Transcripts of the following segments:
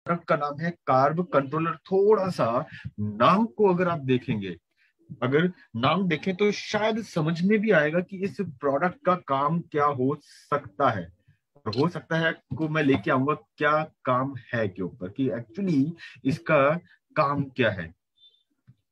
Product का नाम है कार्ब कंट्रोलर। थोड़ा सा नाम को अगर आप देखेंगे, अगर नाम देखें तो शायद समझ में भी आएगा कि इस प्रोडक्ट का काम क्या हो सकता है। और हो सकता है को मैं लेके आऊंगा क्या काम है के ऊपर, कि एक्चुअली इसका काम क्या है।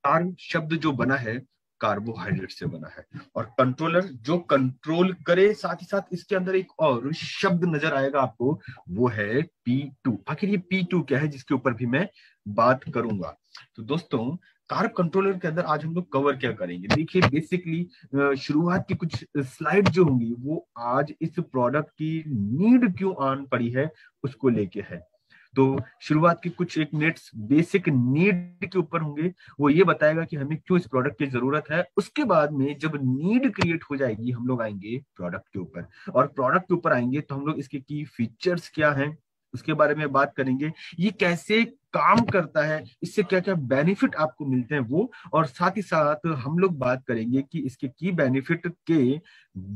कार्ब शब्द जो बना है कार्बोहाइड्रेट से बना है, और कंट्रोलर जो कंट्रोल करे, साथ ही साथ इसके अंदर एक और शब्द नजर आएगा आपको, वो है P2। आखिर ये P2 क्या है, जिसके ऊपर भी मैं बात करूंगा। तो दोस्तों, कार्ब कंट्रोलर के अंदर आज हम लोग कवर क्या करेंगे, देखिए बेसिकली शुरुआत की कुछ स्लाइड जो होंगी वो आज इस प्रोडक्ट की नीड क्यों आन पड़ी है उसको लेके है। तो शुरुआत की कुछ एक मिनट्स बेसिक नीड के ऊपर होंगे, वो ये बताएगा कि हमें क्यों इस प्रोडक्ट की जरूरत है। उसके बाद में जब नीड क्रिएट हो जाएगी, हम लोग आएंगे प्रोडक्ट के ऊपर, और प्रोडक्ट के ऊपर आएंगे तो हम लोग इसके की फीचर्स क्या हैं उसके बारे में बात करेंगे, ये कैसे काम करता है, इससे क्या क्या बेनिफिट आपको मिलते हैं वो, और साथ ही साथ हम लोग बात करेंगे कि इसके की बेनिफिट के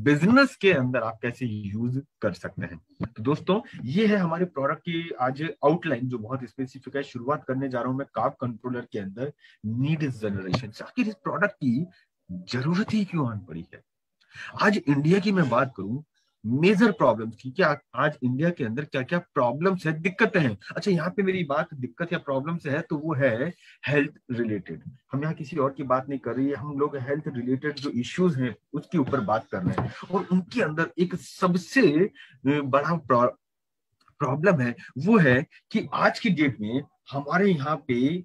बिजनेस के अंदर आप कैसे यूज कर सकते हैं। तो दोस्तों, ये है हमारे प्रोडक्ट की आज आउटलाइन जो बहुत स्पेसिफिक है। शुरुआत करने जा रहा हूं मैं कार्ब कंट्रोलर के अंदर नीड जनरेशन से। आखिर इस प्रोडक्ट की जरूरत ही क्यों आन पड़ी है। आज इंडिया की मैं बात करूं, मेजर प्रॉब्लम्स की, क्या आज इंडिया के अंदर क्या क्या प्रॉब्लम्स है, दिक्कतें हैं। अच्छा, यहाँ पे मेरी बात दिक्कत या प्रॉब्लम से है तो वो है हेल्थ रिलेटेड। हम यहाँ किसी और की बात नहीं कर रही है, हम लोग हेल्थ रिलेटेड जो इश्यूज हैं उसके ऊपर बात कर रहे हैं। और उनके अंदर एक सबसे बड़ा प्रॉब्लम है, वो है कि आज की डेट में हमारे यहाँ पे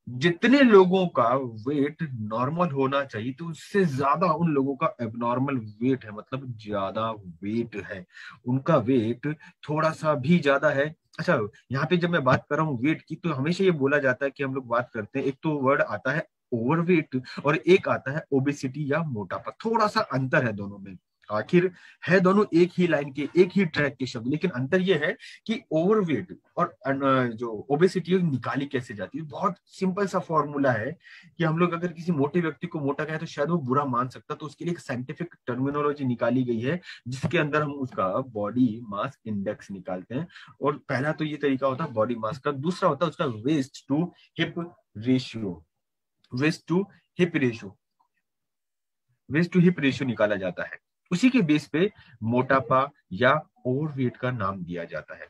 जितने लोगों का वेट नॉर्मल होना चाहिए, तो उससे ज्यादा उन लोगों का एबनॉर्मल वेट है, मतलब ज्यादा वेट है। उनका वेट थोड़ा सा भी ज्यादा है। अच्छा, यहाँ पे जब मैं बात कर रहा हूँ वेट की, तो हमेशा ये बोला जाता है कि हम लोग बात करते हैं, एक तो वर्ड आता है ओवरवेट और एक आता है ओबेसिटी या मोटापा। थोड़ा सा अंतर है दोनों में। आखिर है दोनों एक ही लाइन के, एक ही ट्रैक के शब्द, लेकिन अंतर यह है कि ओवरवेट और जो ओबेसिटी है निकाली कैसे जाती है। बहुत सिंपल सा फॉर्मूला है कि हम लोग अगर किसी मोटे व्यक्ति को मोटा कहें तो शायद वो बुरा मान सकता, तो उसके लिए एक साइंटिफिक टर्मिनोलॉजी निकाली गई है, जिसके अंदर हम उसका बॉडी मास इंडेक्स निकालते हैं। और पहला तो ये तरीका होता है बॉडी मास का, दूसरा होता है उसका waist to hip ratio. Waist to hip ratio, waist to hip ratio निकाला जाता है, उसी के बेस पे मोटापा या ओवरवेट का नाम दिया जाता है।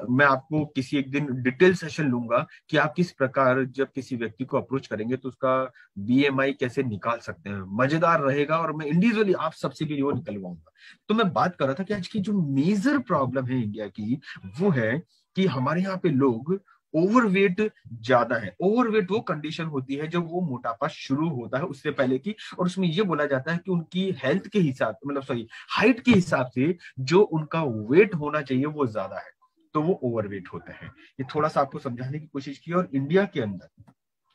मैं आपको किसी एक दिन डिटेल सेशन लूंगा कि आप किस प्रकार जब किसी व्यक्ति को अप्रोच करेंगे तो उसका बीएमआई कैसे निकाल सकते हैं। मजेदार रहेगा, और मैं इंडिविजुअली आप सबसे भी वो निकलवाऊंगा। तो मैं बात कर रहा था कि आज की जो मेजर प्रॉब्लम है इंडिया की, वो है कि हमारे यहाँ पे लोग ओवरवेट ज्यादा है। ओवरवेट वो कंडीशन होती है जब वो मोटापा शुरू होता है उससे पहले की, और उसमें ये बोला जाता है कि उनकी हेल्थ के हिसाब, मतलब सॉरी, हाइट के हिसाब से जो उनका वेट होना चाहिए वो ज्यादा है, तो वो ओवरवेट होते हैं। ये थोड़ा सा आपको समझाने की कोशिश की, और इंडिया के अंदर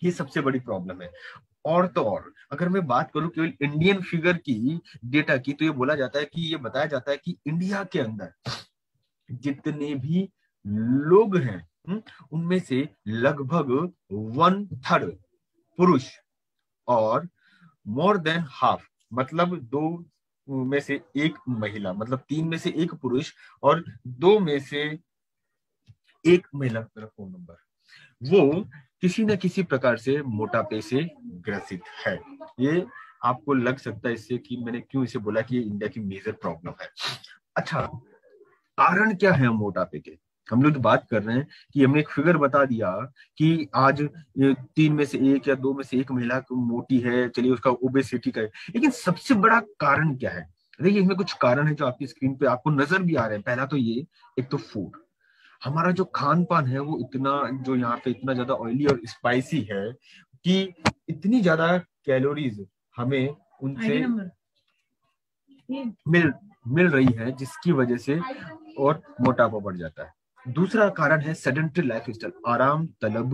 ये सबसे बड़ी प्रॉब्लम है। और तो और अगर मैं बात करूं केवल इंडियन फिगर की, डेटा की, तो ये बोला जाता है कि ये बताया जाता है कि इंडिया के अंदर जितने भी लोग हैं, उनमें से लगभग 1/3 पुरुष, और मोर देन हाफ, मतलब दो में से एक महिला, मतलब 3 में से 1 पुरुष और 2 में से 1 महिला। मेरा फोन नंबर, वो किसी न किसी प्रकार से मोटापे से ग्रसित है। ये आपको लग सकता है इससे कि मैंने क्यों इसे बोला कि ये इंडिया की मेजर प्रॉब्लम है। अच्छा, कारण क्या है मोटापे के। हम लोग तो बात कर रहे हैं कि हमने एक फिगर बता दिया कि आज 3 में से 1 या 2 में से 1 महिला मोटी है, चलिए उसका ओबेसिटी का है। लेकिन सबसे बड़ा कारण क्या है, देखिए इसमें कुछ कारण है जो आपकी स्क्रीन पे आपको नजर भी आ रहे हैं। पहला तो ये, एक तो फूड, हमारा जो खान पान है वो इतना, जो यहाँ पे इतना ज्यादा ऑयली और स्पाइसी है कि इतनी ज्यादा कैलोरीज हमें उनसे मिल मिल रही है, जिसकी वजह से और मोटापा बढ़ जाता है। दूसरा कारण है सेडेंटरी लाइफ स्टाइल, आराम तलब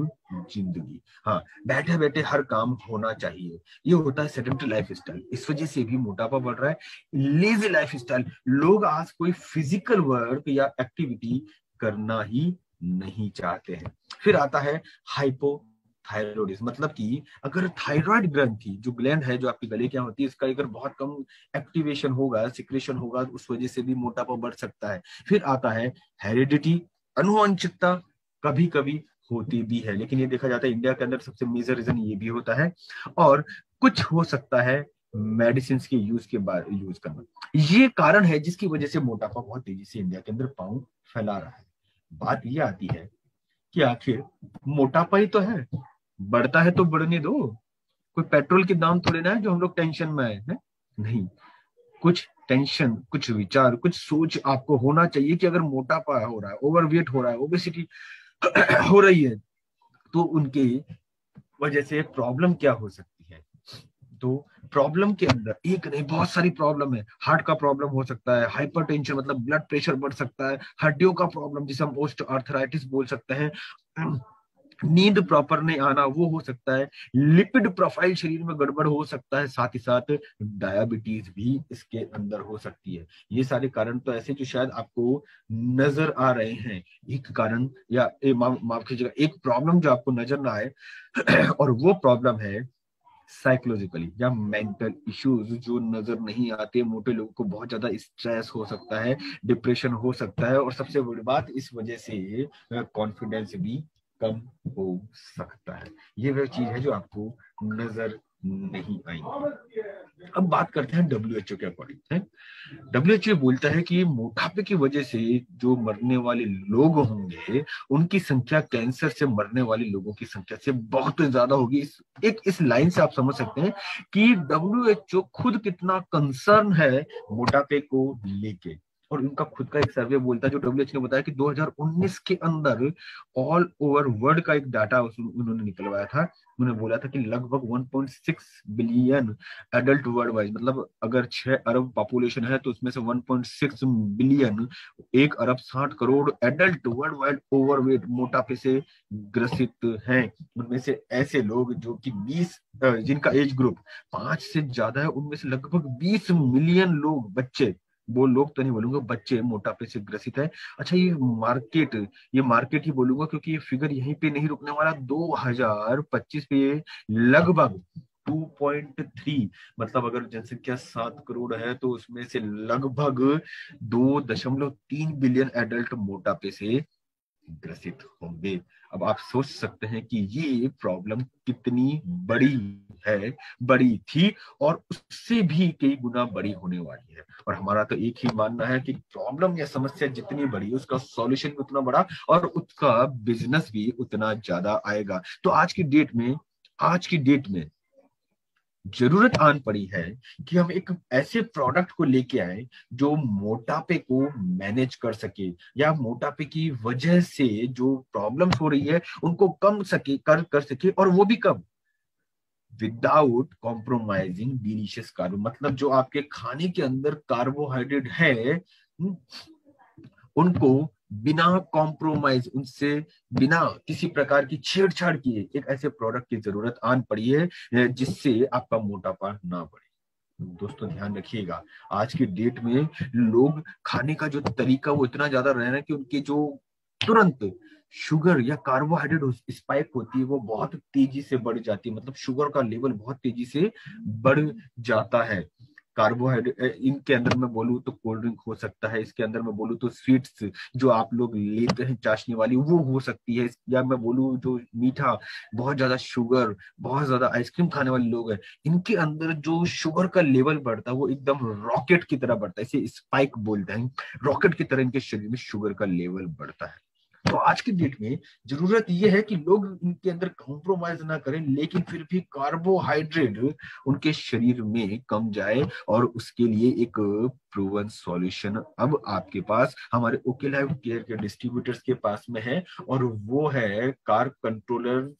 जिंदगी। हाँ, बैठे बैठे हर काम होना चाहिए, ये होता है सेडेंटरी लाइफ स्टाइल, इस वजह से भी मोटापा बढ़ रहा है। लेजी लाइफ स्टाइल, लोग आज कोई फिजिकल वर्क या एक्टिविटी करना ही नहीं चाहते हैं। फिर आता है हाइपो थायरॉइडिज्म, मतलब कि अगर थायराइड ग्रंथि जो ग्लैंड है जो आपके गले क्या होती है, इसका अगर बहुत कम एक्टिवेशन होगा, सिक्रेशन होगा, तो उस वजह से भी मोटापा बढ़ सकता है। फिर आता है हेरिडिटी, अनुवांशिकता, कभी कभी होती भी है, लेकिन ये देखा जाता है इंडिया के अंदर सबसे मेजर रीजन ये भी होता है। और कुछ हो सकता है मेडिसिन के यूज करना, ये कारण है जिसकी वजह से मोटापा बहुत तेजी से इंडिया के अंदर पाँव फैला रहा है। बात ये आती है कि आखिर मोटापा ही तो है, बढ़ता है तो बढ़ने दो, कोई पेट्रोल के दाम थोड़े ना है जो हम लोग टेंशन में आए हैं। नहीं, कुछ टेंशन, कुछ विचार, कुछ सोच आपको होना चाहिए कि अगर मोटापा हो रहा है, ओवरवेट हो रहा है, ओबेसिटी हो रही है, तो उनके वजह से प्रॉब्लम क्या हो सकती है। तो प्रॉब्लम के अंदर एक नहीं बहुत सारी प्रॉब्लम है। हार्ट का प्रॉब्लम हो सकता है, हाइपरटेंशन मतलब ब्लड प्रेशर बढ़ सकता है, हड्डियों का प्रॉब्लम जिसे हम ऑस्टियोआर्थराइटिस बोल सकते हैं, नींद प्रॉपर नहीं आना वो हो सकता है, लिपिड प्रोफाइल शरीर में गड़बड़ हो सकता है, साथ ही साथ डायबिटीज भी इसके अंदर हो सकती है। ये सारे कारण तो ऐसे जो शायद आपको नजर आ रहे हैं। एक कारण या माफ कीजिएगा, एक प्रॉब्लम जो आपको नजर ना आए और वो प्रॉब्लम है साइकोलॉजिकली या मेंटल इश्यूज जो नजर नहीं आते। मोटे लोगों को बहुत ज्यादा स्ट्रेस हो सकता है, डिप्रेशन हो सकता है, और सबसे बड़ी बात इस वजह से कॉन्फिडेंस भी कम हो सकता है। ये वह चीज है जो आपको नजर नहीं आएंगी। अब बात करते हैं डब्ल्यूएचओ के अकॉर्डिंग है। डब्ल्यूएचओ बोलता है कि मोटापे की वजह से जो मरने वाले लोग होंगे उनकी संख्या कैंसर से मरने वाले लोगों की संख्या से बहुत ज्यादा होगी। इस लाइन से आप समझ सकते हैं कि डब्ल्यूएचओ खुद कितना कंसर्न है मोटापे को लेके। और उनका खुद का एक सर्वे बोलता है, जो डब्ल्यूएचओ ने बताया कि 2019 के अंदर ऑल ओवर वर्ल्ड का एक डाटा उन्होंने निकलवाया था। उन्होंने बोला था कि लगभग 1.6 बिलियन एडल्ट वर्ल्ड वाइज, मतलब अगर 6 अरब पॉपुलेशन है तो उसमें से 1.6 बिलियन, 1 अरब 60 crore adult world wide overweight मोटापे से ग्रसित हैं। उनमें से ऐसे लोग जो कि 20 जिनका एज ग्रुप 5 से ज्यादा है, उनमें से लगभग 20 मिलियन लोग, बच्चे, वो लोग तो नहीं बोलूंगा, बच्चे मोटापे से ग्रसित है। अच्छा, ये मार्केट ही बोलूंगा क्योंकि ये फिगर यहीं पे नहीं रुकने वाला। 2025 पे लगभग 2.3, मतलब अगर जनसंख्या 7 करोड़ है तो उसमें से लगभग 2.3 बिलियन एडल्ट मोटापे से ग्रसित होंगे। अब आप सोच सकते हैं कि ये प्रॉब्लम कितनी बड़ी है, बड़ी थी, और उससे भी कई गुना बड़ी होने वाली है। और हमारा तो एक ही मानना है कि प्रॉब्लम या समस्या जितनी बड़ी उसका सॉल्यूशन भी उतना बड़ा और उसका बिजनेस भी उतना ज्यादा आएगा। तो आज की डेट में जरूरत आन पड़ी है कि हम एक ऐसे प्रोडक्ट को लेके आए जो मोटापे को मैनेज कर सके, या मोटापे की वजह से जो प्रॉब्लम्स हो रही है उनको कम कर सके, और वो भी कब, विदाउट कॉम्प्रोमाइजिंग डिलीशियस कार्ब, मतलब जो आपके खाने के अंदर कार्बोहाइड्रेट है उनको बिना कॉम्प्रोमाइज, उनसे बिना किसी प्रकार की छेड़छाड़ किए एक ऐसे प्रोडक्ट की जरूरत आन पड़ी है जिससे आपका मोटापा ना बढ़े। दोस्तों ध्यान रखिएगा, आज की डेट में लोग खाने का जो तरीका वो इतना ज्यादा रह रहा है कि उनके जो तुरंत शुगर या कार्बोहाइड्रेट स्पाइक होती है वो बहुत तेजी से बढ़ जाती है, मतलब शुगर का लेवल बहुत तेजी से बढ़ जाता है। कार्बोहाइड्रेट इनके अंदर मैं बोलूँ तो कोल्ड ड्रिंक हो सकता है, इसके अंदर मैं बोलूँ तो स्वीट्स जो आप लोग लेते हैं चाशनी वाली वो हो सकती है, या मैं बोलूँ जो मीठा, बहुत ज्यादा शुगर, बहुत ज्यादा आइसक्रीम खाने वाले लोग हैं, इनके अंदर जो शुगर का लेवल बढ़ता है वो एकदम रॉकेट की तरह बढ़ता है, इसे स्पाइक बोलते हैं। रॉकेट की तरह इनके शरीर में शुगर का लेवल बढ़ता है। तो आज की डेट में जरूरत यह है कि लोग इनके अंदर कॉम्प्रोमाइज ना करें, लेकिन फिर भी कार्बोहाइड्रेट उनके शरीर में कम जाए, और उसके लिए एक प्रूवन सॉल्यूशन अब आपके पास हमारे ओके लाइफ केयर के डिस्ट्रीब्यूटर्स के पास में है, और वो है कार्ब कंट्रोलर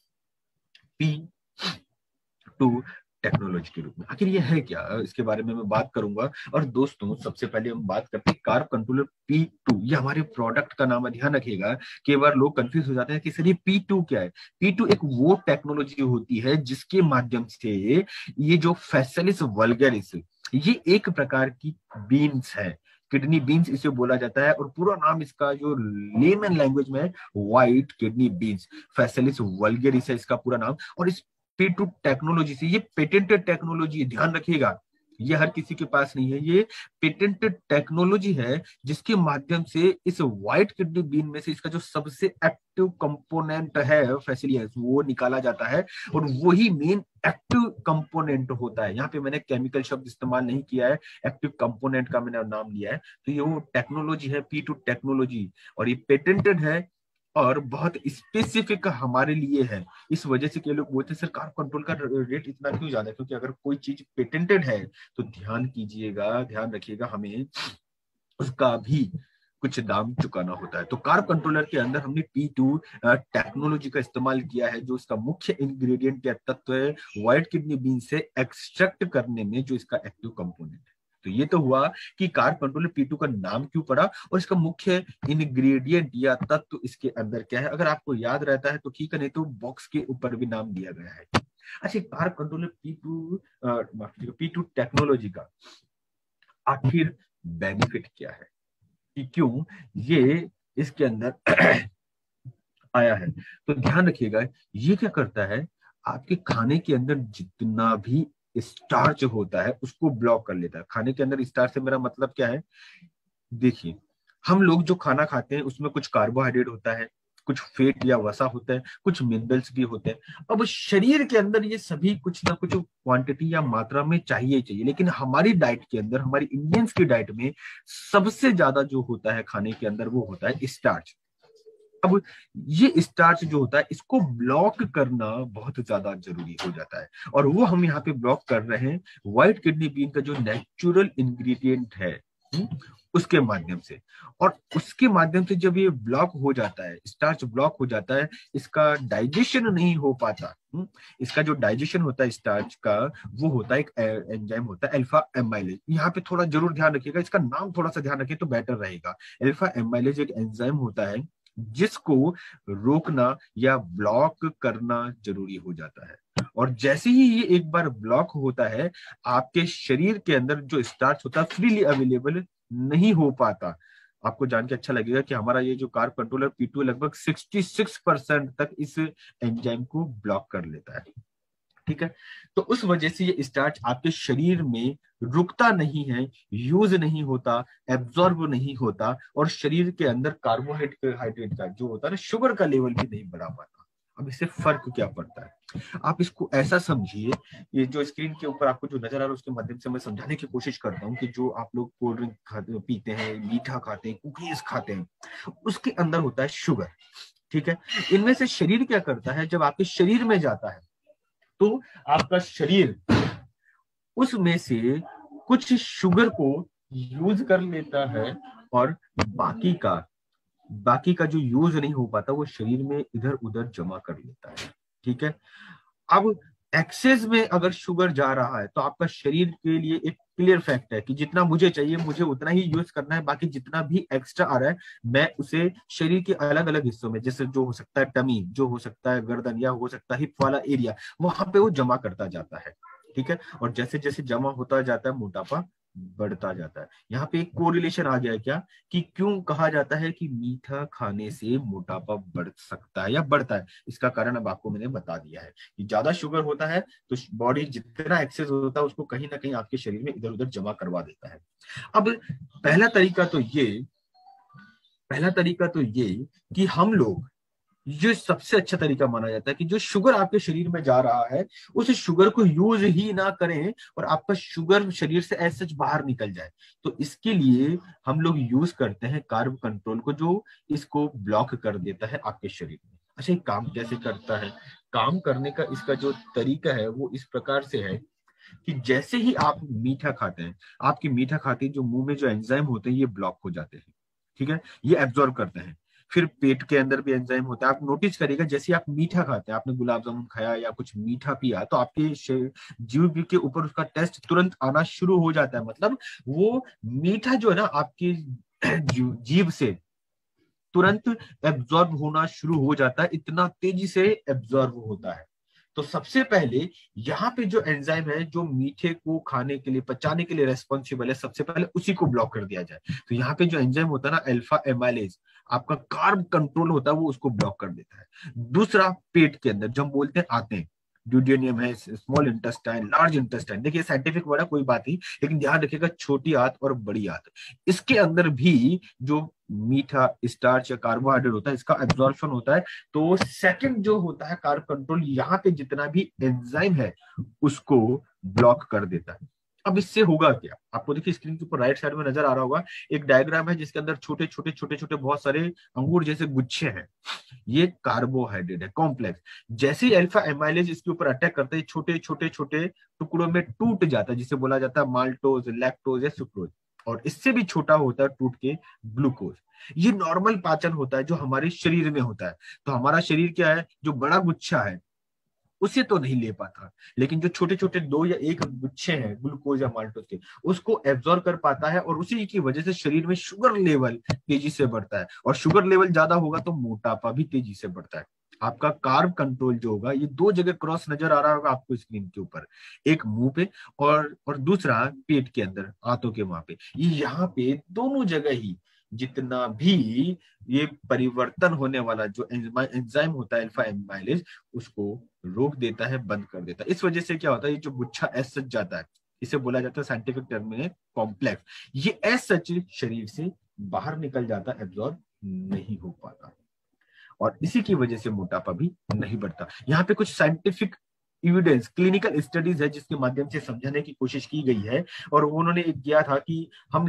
P2 टेक्नोलॉजी के रूप में। आखिर ये है क्या, इसके बारे में मैं बात करूंगा। और दोस्तों सबसे पहले हम बात करते हैं कार्ब कंट्रोलर P2, ये हमारे प्रोडक्ट का नाम है। ध्यान रखिएगा, कई बार लोग कंफ्यूज हो जाते हैं कि सर ये P2 क्या है। P2 एक वो टेक्नोलॉजी होती है जिसके माध्यम से ये जो फैसिलिस वल्गरिस, ये एक प्रकार की बीन्स है, किडनी बीन्स इसे बोला जाता है, और पूरा नाम इसका जो लेमन लैंग्वेज में है व्हाइट किडनी बीन्स, फैसिलिस वल्गरिस है इसका पूरा नाम। और इस P2 टेक्नोलॉजी से, ये पेटेंटेड टेक्नोलॉजी है, ध्यान रखिएगा, ये हर किसी के पास नहीं है। ये पेटेंटेड टेक्नोलॉजी है जिसके माध्यम से इस व्हाइट किडनी बीन में से इसका जो सबसे एक्टिव कंपोनेंट है फैसिलियस वो निकाला जाता है, और वही मेन एक्टिव कंपोनेंट होता है। यहाँ पे मैंने केमिकल शब्द इस्तेमाल नहीं किया है, एक्टिव कंपोनेंट का मैंने नाम लिया है। तो ये वो टेक्नोलॉजी है, P2 टेक्नोलॉजी, और ये पेटेंटेड है और बहुत स्पेसिफिक हमारे लिए है। इस वजह से कई लोग बोलते हैं सर कार्ब कंट्रोल का रेट इतना क्यों ज्यादा है, क्योंकि अगर कोई चीज पेटेंटेड है तो ध्यान कीजिएगा, ध्यान रखिएगा, हमें उसका भी कुछ दाम चुकाना होता है। तो कार्ब कंट्रोलर के अंदर हमने P2 टेक्नोलॉजी का इस्तेमाल किया है, जो इसका मुख्य इंग्रेडिएंट या तत्व है व्हाइट किडनी बीन से एक्सट्रैक्ट करने में जो इसका एक्टिव कंपोनेंट है। तो ये तो हुआ कि कार्ब कंट्रोलर P2 का नाम क्यों पड़ा और इसका मुख्य इंग्रेडिएंट या तत्व इसके अंदर क्या है। अगर आपको याद रहता है तो ठीक है, नहीं तो बॉक्स के ऊपर भी नाम दिया गया है। अच्छा, कार्ब कंट्रोलर P2 टेक्नोलॉजी का आखिर बेनिफिट क्या है कि क्यों ये इसके अंदर आया है। तो ध्यान रखिएगा, ये क्या करता है, आपके खाने के अंदर जितना भी स्टार्च होता है उसको ब्लॉक कर लेता है। खाने के अंदर स्टार्च से मेरा मतलब क्या है, देखिए हम लोग जो खाना खाते हैं उसमें कुछ कार्बोहाइड्रेट होता है, कुछ फैट या वसा होता है, कुछ मिनरल्स भी होते हैं। अब शरीर के अंदर ये सभी कुछ ना कुछ क्वांटिटी या मात्रा में चाहिए चाहिए, लेकिन हमारी डाइट के अंदर, हमारी इंडियंस की डाइट में सबसे ज्यादा जो होता है खाने के अंदर वो होता है स्टार्च। अब ये स्टार्च जो होता है इसको ब्लॉक करना बहुत ज्यादा जरूरी हो जाता है, और वो हम यहाँ पे ब्लॉक कर रहे हैं व्हाइट किडनी बीन का जो नेचुरल इंग्रेडिएंट है उसके माध्यम से। और उसके माध्यम से जब ये ब्लॉक हो जाता है, स्टार्च ब्लॉक हो जाता है, इसका डाइजेशन नहीं हो पाता। इसका जो डाइजेशन होता है स्टार्च का, वो होता है एक एंजाइम होता है अल्फा एमाइलेज। यहाँ पे थोड़ा जरूर ध्यान रखिएगा, इसका नाम थोड़ा सा ध्यान रखिए तो बेटर रहेगा। अल्फा एमाइलेज एक एंजाइम होता है जिसको रोकना या ब्लॉक करना जरूरी हो जाता है। और जैसे ही ये एक बार ब्लॉक होता है, आपके शरीर के अंदर जो स्टार्च होता है फ्रीली अवेलेबल नहीं हो पाता। आपको जान के अच्छा लगेगा कि हमारा ये जो कार्ब कंट्रोलर P2 लगभग 66% तक इस एंजाइम को ब्लॉक कर लेता है। ठीक है, तो उस वजह से ये स्टार्च आपके शरीर में रुकता नहीं है, यूज नहीं होता, एब्जॉर्ब नहीं होता, और शरीर के अंदर कार्बोहाइड्रेट का जो होता है ना, शुगर का लेवल भी नहीं बढ़ा पाता। अब इससे फर्क क्या पड़ता है, आप इसको ऐसा समझिए, ये जो स्क्रीन के ऊपर आपको जो नजर आ रहा है उसके माध्यम से मैं समझाने की कोशिश करता हूँ कि जो आप लोग कोल्ड ड्रिंक पीते हैं, मीठा खाते हैं, कुकीज खाते हैं, उसके अंदर होता है शुगर। ठीक है, इनमें से शरीर क्या करता है, जब आपके शरीर में जाता है तो आपका शरीर उसमें से कुछ शुगर को यूज कर लेता है, और बाकी का जो यूज नहीं हो पाता वो शरीर में इधर उधर जमा कर लेता है। ठीक है, अब एक्सेस में अगर शुगर जा रहा है तो आपका शरीर के लिए एक क्लियर फैक्ट है कि जितना मुझे चाहिए मुझे उतना ही यूज करना है, बाकी जितना भी एक्स्ट्रा आ रहा है मैं उसे शरीर के अलग अलग हिस्सों में, जैसे जो हो सकता है टमी, जो हो सकता है गर्दन, या हो सकता है हिप वाला एरिया, वहां पे वो जमा करता जाता है। ठीक है, और जैसे जैसे जमा होता जाता है मोटापा बढ़ता जाता है। यहाँ पे एक कोरिलेशन आ गया क्या, कि क्यों कहा जाता है कि मीठा खाने से मोटापा बढ़ सकता है या बढ़ता है। इसका कारण अब आपको मैंने बता दिया है कि ज्यादा शुगर होता है तो बॉडी जितना एक्सेस होता है उसको कहीं ना कहीं आपके शरीर में इधर उधर जमा करवा देता है। अब पहला तरीका तो ये कि हम लोग, ये सबसे अच्छा तरीका माना जाता है कि जो शुगर आपके शरीर में जा रहा है उस शुगर को यूज ही ना करें और आपका शुगर शरीर से ऐसे बाहर निकल जाए। तो इसके लिए हम लोग यूज करते हैं कार्ब कंट्रोल को, जो इसको ब्लॉक कर देता है आपके शरीर में। अच्छा, ये काम कैसे करता है, काम करने का इसका जो तरीका है वो इस प्रकार से है कि जैसे ही आप मीठा खाते हैं, आपकी मीठा खाते ही जो मुंह में जो एंजाइम होते हैं ये ब्लॉक हो जाते हैं। ठीक है, ये एब्जॉर्ब करते हैं। फिर पेट के अंदर भी एंजाइम होता है। आप नोटिस करिएगा जैसे ही आप मीठा खाते हैं, आपने गुलाब जामुन खाया या कुछ मीठा पिया, तो आपके जीभ के ऊपर उसका टेस्ट तुरंत आना शुरू हो जाता है। मतलब वो मीठा जो है ना आपकी जीभ से तुरंत एब्जॉर्ब होना शुरू हो जाता है, इतना तेजी से एब्जॉर्ब होता है। तो सबसे पहले यहाँ पे जो एंजाइम है जो मीठे को खाने के लिए, पचाने के लिए रेस्पॉन्सिबल है, सबसे पहले उसी को ब्लॉक कर दिया जाए। तो यहाँ पे जो एंजाइम होता है ना अल्फा एमाइलेज, आपका कार्ब कंट्रोल होता है, वो उसको ब्लॉक कर देता है। दूसरा, पेट के अंदर जब हम बोलते हैं आते हैं, ड्यूडेनियम है, स्मॉल इंटेस्टाइन, लार्ज इंटेस्टाइन। देखिए साइंटिफिक वर्ड है, कोई बात नहीं, लेकिन ध्यान रखिएगा छोटी आंत और बड़ी आंत, इसके अंदर भी जो मीठा स्टार्च या कार्बोहाइड्रेट होता है इसका एब्जॉर्प्शन होता है। तो सेकंड जो होता है कार्ब कंट्रोल, यहाँ पे जितना भी एंजाइम है उसको ब्लॉक कर देता है। अब इससे होगा क्या, आपको देखिए स्क्रीन के ऊपर राइट साइड में नजर आ रहा होगा एक डायग्राम है जिसके अंदर छोटे छोटे छोटे छोटे बहुत सारे अंगूर जैसे गुच्छे हैं। ये कार्बोहाइड्रेट है कॉम्प्लेक्स। जैसे ही अल्फा एमाइलेज इसके ऊपर अटैक करता है, छोटे छोटे छोटे टुकड़ों में टूट जाता है, जिसे बोला जाता है माल्टोज, लैक्टोज या सुक्रोज, और इससे भी छोटा होता है टूट के ग्लूकोज। ये नॉर्मल पाचन होता है जो हमारे शरीर में होता है। तो हमारा शरीर क्या है, जो बड़ा गुच्छा है उसे तो नहीं ले पाता, लेकिन जो छोटे छोटे दो या एक गुच्छे हैं ग्लूकोज या माल्टोज के, उसको एब्जॉर्ब कर पाता है, और उसी की वजह से शरीर में शुगर लेवल तेजी से बढ़ता है, और शुगर लेवल ज्यादा होगा तो मोटापा भी तेजी से बढ़ता है। आपका कार्ब कंट्रोल जो होगा, ये दो जगह क्रॉस नजर आ रहा होगा आपको स्क्रीन के ऊपर, एक मुंह पे और दूसरा पेट के अंदर आंतों के वहां पे। ये यहाँ पे दोनों जगह ही जितना भी ये परिवर्तन होने वाला जो एंजाइम होता है अल्फा एमाइलेज, उसको रोक देता है, बंद कर देता है। इस वजह से क्या होता है, ये जो गुच्छा एस सच जाता है, इसे बोला जाता है साइंटिफिक टर्म में कॉम्प्लेक्स, ये एस सच शरीर से बाहर निकल जाता, एब्जॉर्ब नहीं हो पाता, और इसी की वजह से मोटापा भी नहीं बढ़ता। यहाँ पे कुछ साइंटिफिक एविडेंस, क्लिनिकल स्टडीज है जिसके माध्यम से समझाने की कोशिश की गई है। और उन्होंने किया था कि उन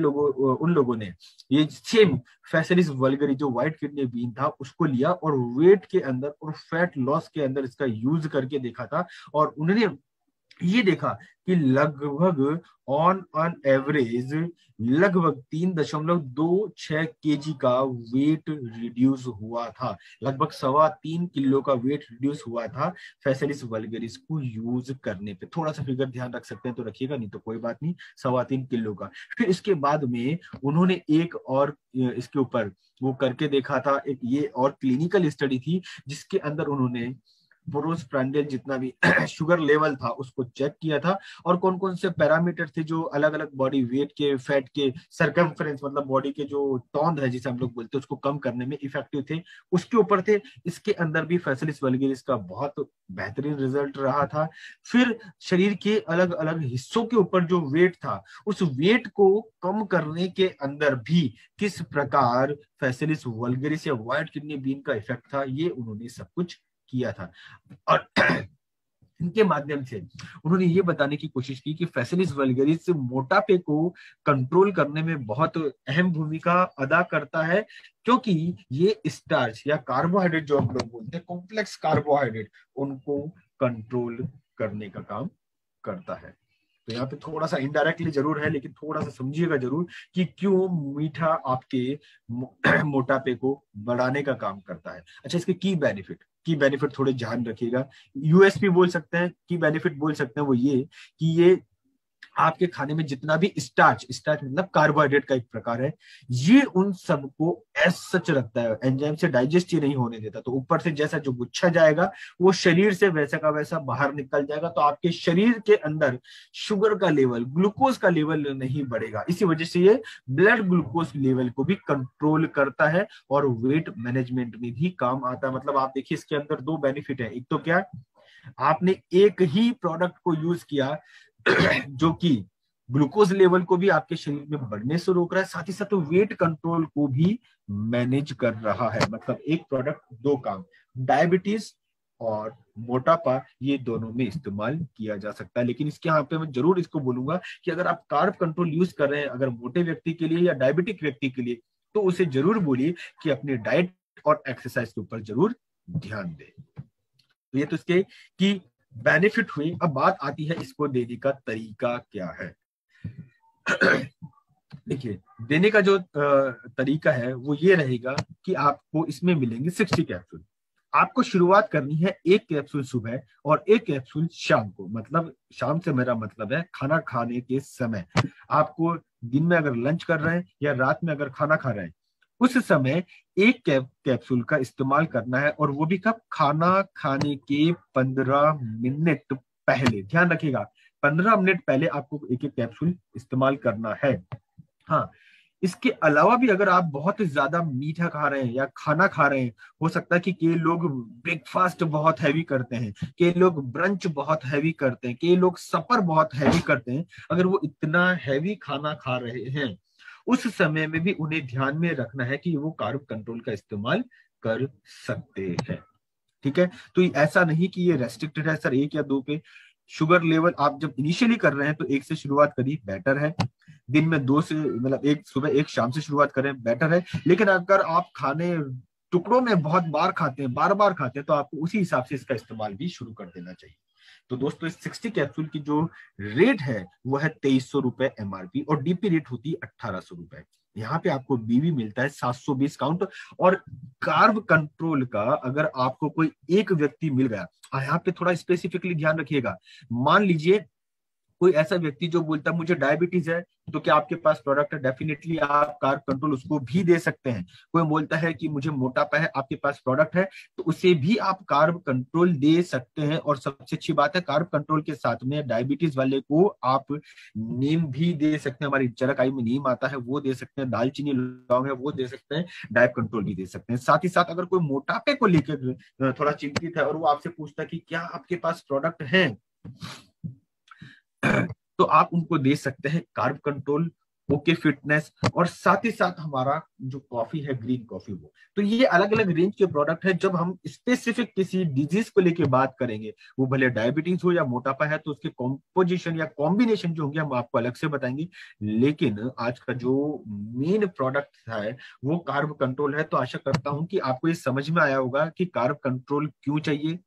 लोगों ने ये सेम फैसिलिस वल्गरी जो व्हाइट किडनी बीन था उसको लिया, और वेट के अंदर और फैट लॉस के अंदर इसका यूज करके देखा था, और उन्होंने ये देखा कि लगभग ऑन ऑन एवरेज लगभग 3.26 केजी का वेट रिड्यूस हुआ था, लगभग 3.25 किलो का वेट रिड्यूस हुआ था फैसिलिस वल्गरिस को यूज करने पे। थोड़ा सा फिगर ध्यान रख सकते हैं तो रखिएगा, नहीं तो कोई बात नहीं, 3.25 किलो का। फिर इसके बाद में उन्होंने एक और इसके ऊपर वो करके देखा था, एक ये और क्लिनिकल स्टडी थी जिसके अंदर उन्होंने प्रोस्प्रांडियल जितना भी शुगर लेवल था उसको चेक किया था, और कौन कौन से पैरामीटर थे जो अलग अलग बॉडी वेट के, फैट के, सरकमफ्रेंस मतलब बॉडी के जो टोन है जिसे हम लोग बोलते हैं उसको कम करने में इफेक्टिव थे, उसके ऊपर थे। इसके अंदर भी फैसिलिस वल्गरिस का बहुत बेहतरीन रिजल्ट रहा था। फिर शरीर के अलग अलग हिस्सों के ऊपर जो वेट था, उस वेट को कम करने के अंदर भी किस प्रकार फैसिलिस वल्गरिस या व्हाइट किडनी बीन का इफेक्ट था, ये उन्होंने सब कुछ किया था। और इनके माध्यम से उन्होंने ये बताने की कोशिश की कि फैसिलिस वल्गरिस मोटापे को कंट्रोल करने में बहुत अहम भूमिका अदा करता है, क्योंकि ये स्टार्च या कार्बोहाइड्रेट जो हम लोग बोलते हैं कॉम्प्लेक्स कार्बोहाइड्रेट, उनको कंट्रोल करने का काम करता है। तो यहाँ पे थोड़ा सा इनडायरेक्टली जरूर है, लेकिन थोड़ा सा समझिएगा जरूर कि क्यों मीठा आपके मोटापे को बढ़ाने का काम करता है। अच्छा, इसके की बेनिफिट थोड़े ध्यान रखिएगा, यूएसपी बोल सकते हैं, की बेनिफिट बोल सकते हैं, वो ये कि ये आपके खाने में जितना भी स्टार्च मतलब कार्बोहाइड्रेट का एक प्रकार है, ये उन सबको एज सच रखता है, एंजाइम से डाइजेस्ट ही नहीं होने देता। तो ऊपर से जैसा जो गुच्छा जाएगा वो शरीर से वैसा का वैसा बाहर निकल जाएगा, तो आपके शरीर के अंदर शुगर का लेवल, ग्लूकोज का लेवल नहीं बढ़ेगा। इसी वजह से ये ब्लड ग्लूकोज लेवल को भी कंट्रोल करता है और वेट मैनेजमेंट में भी काम आता है। मतलब आप देखिए इसके अंदर दो बेनिफिट है, एक तो क्या, आपने एक ही प्रोडक्ट को यूज किया जो कि ग्लूकोज लेवल को भी आपके शरीर में बढ़ने से रोक रहा है, साथ ही साथ वेट कंट्रोल को भी मैनेज कर रहा है। मतलब एक प्रोडक्ट दो काम, डायबिटीज और मोटापा, ये दोनों में इस्तेमाल किया जा सकता है। लेकिन इसके यहाँ पे मैं जरूर इसको बोलूंगा कि अगर आप कार्ब कंट्रोल यूज कर रहे हैं, अगर मोटे व्यक्ति के लिए या डायबिटिक व्यक्ति के लिए, तो उसे जरूर बोलिए कि अपने डाइट और एक्सरसाइज के ऊपर जरूर ध्यान दें। तो ये तो इसके की बेनिफिट हुई। अब बात आती है इसको देने का तरीका क्या है। देखिए देने का जो तरीका है वो ये रहेगा कि आपको इसमें मिलेंगे 60 कैप्सूल। आपको शुरुआत करनी है 1 कैप्सूल सुबह और 1 कैप्सूल शाम को, मतलब शाम से मेरा मतलब है खाना खाने के समय। आपको दिन में अगर लंच कर रहे हैं या रात में अगर खाना खा रहे हैं, उस समय 1 कैप्सूल का इस्तेमाल करना है, और वो भी कब, खाना खाने के 15 मिनट पहले। ध्यान रखिएगा 15 मिनट पहले आपको 1 कैप्सूल इस्तेमाल करना है। हाँ, इसके अलावा भी अगर आप बहुत ज्यादा मीठा खा रहे हैं या खाना खा रहे हैं, हो सकता है कि कई लोग ब्रेकफास्ट बहुत हैवी करते हैं, कई लोग ब्रंच बहुत हैवी करते हैं, कई लोग सफर बहुत हैवी करते हैं, अगर वो इतना हैवी खाना खा रहे हैं, उस समय में भी उन्हें ध्यान में रखना है कि वो कार्ब कंट्रोल का इस्तेमाल कर सकते हैं। ठीक है, तो ऐसा नहीं कि ये रेस्ट्रिक्टेड है सर 1 या 2 पे। शुगर लेवल आप जब इनिशियली कर रहे हैं तो 1 से शुरुआत करिए, बेटर है। दिन में 2 से, मतलब 1 सुबह 1 शाम से शुरुआत करें, बेटर है। लेकिन अगर आप खाने टुकड़ों में बहुत बार खाते हैं, बार बार खाते हैं, तो आपको उसी हिसाब से इसका इस्तेमाल भी शुरू कर देना चाहिए। तो दोस्तों इस 60 कैप्सूल की जो रेट है वो है 2300 रुपए एमआरपी, और डीपी रेट होती है 1800 रुपए। यहाँ पे आपको बीवी मिलता है 720 काउंट। और कार्ब कंट्रोल का अगर आपको कोई एक व्यक्ति मिल गया, यहाँ पे थोड़ा स्पेसिफिकली ध्यान रखिएगा। मान लीजिए कोई ऐसा व्यक्ति जो बोलता है मुझे डायबिटीज है, तो क्या आपके पास प्रोडक्ट है? डेफिनेटली आप कार्ब कंट्रोल उसको भी दे सकते हैं। कोई बोलता है कि मुझे मोटापा है, आपके पास प्रोडक्ट है, तो उसे भी आप कार्ब कंट्रोल दे सकते हैं। और सबसे अच्छी बात है, कार्ब कंट्रोल के साथ में डायबिटीज वाले को आप नीम भी दे सकते हैं। हमारी चरक आई में नीम आता है, वो दे सकते हैं। दालचीनी लौंग है, वो दे सकते हैं। डायब कंट्रोल भी दे सकते हैं। साथ ही साथ अगर कोई मोटापे को लेकर थोड़ा चिंतित है और वो आपसे पूछता है कि क्या आपके पास प्रोडक्ट है, तो आप उनको दे सकते हैं कार्ब कंट्रोल, ओके फिटनेस, और साथ ही साथ हमारा जो कॉफी है ग्रीन कॉफी, वो। तो ये अलग अलग रेंज के प्रोडक्ट है। जब हम स्पेसिफिक किसी डिजीज को लेके बात करेंगे, वो भले डायबिटीज हो या मोटापा है, तो उसके कॉम्पोजिशन या कॉम्बिनेशन जो होंगे हम आपको अलग से बताएंगे। लेकिन आज का जो मेन प्रोडक्ट है वो कार्ब कंट्रोल है। तो आशा करता हूं कि आपको ये समझ में आया होगा कि कार्ब कंट्रोल क्यों चाहिए,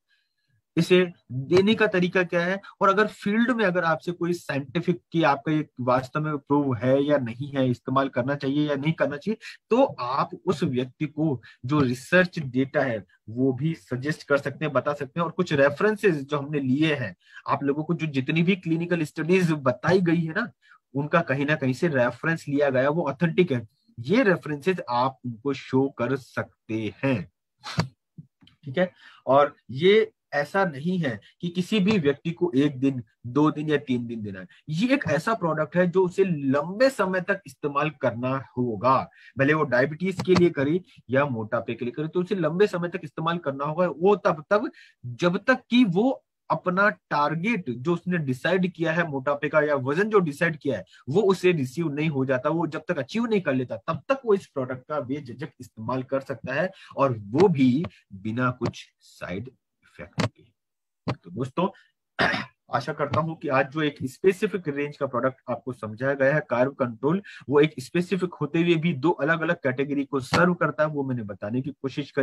इसे देने का तरीका क्या है, और अगर फील्ड में अगर आपसे कोई साइंटिफिक की आपका ये वास्तव में प्रूव है या नहीं है, इस्तेमाल करना चाहिए या नहीं करना चाहिए, तो आप उस व्यक्ति को जो रिसर्च डेटा है वो भी सजेस्ट कर सकते हैं, बता सकते हैं। और कुछ रेफरेंसेस जो हमने लिए हैं, आप लोगों को जो जितनी भी क्लिनिकल स्टडीज बताई गई है ना कहीं से रेफरेंस लिया गया, वो ऑथेंटिक है। ये रेफरेंसेस आप उनको शो कर सकते हैं। ठीक है, और ये ऐसा नहीं है कि किसी भी व्यक्ति को 1 दिन 2 दिन या 3 दिन देना है। ये एक ऐसा प्रोडक्ट है जो उसे लंबे समय तक इस्तेमाल करना होगा। भले वो डायबिटीज के लिए करे या मोटापे के लिए करे, तो उसे लंबे समय तक इस्तेमाल करना होगा। वो तब तक जब तक कि वो अपना टारगेट जो उसने डिसाइड किया है मोटापे का, या वजन जो डिसाइड किया है, वो उसे रिसीव नहीं हो जाता, वो जब तक अचीव नहीं कर लेता, तब तक वो इस प्रोडक्ट का बेझिझक इस्तेमाल कर सकता है, और वो भी बिना कुछ साइड इफेक्ट के। तो दोस्तों आशा करता हूं कि आज जो एक स्पेसिफिक रेंज का प्रोडक्ट आपको समझाया गया है, कार्ब कंट्रोल, वो एक स्पेसिफिक होते हुए भी 2 अलग अलग कैटेगरी को सर्व करता है, वो मैंने बताने की कोशिश करी।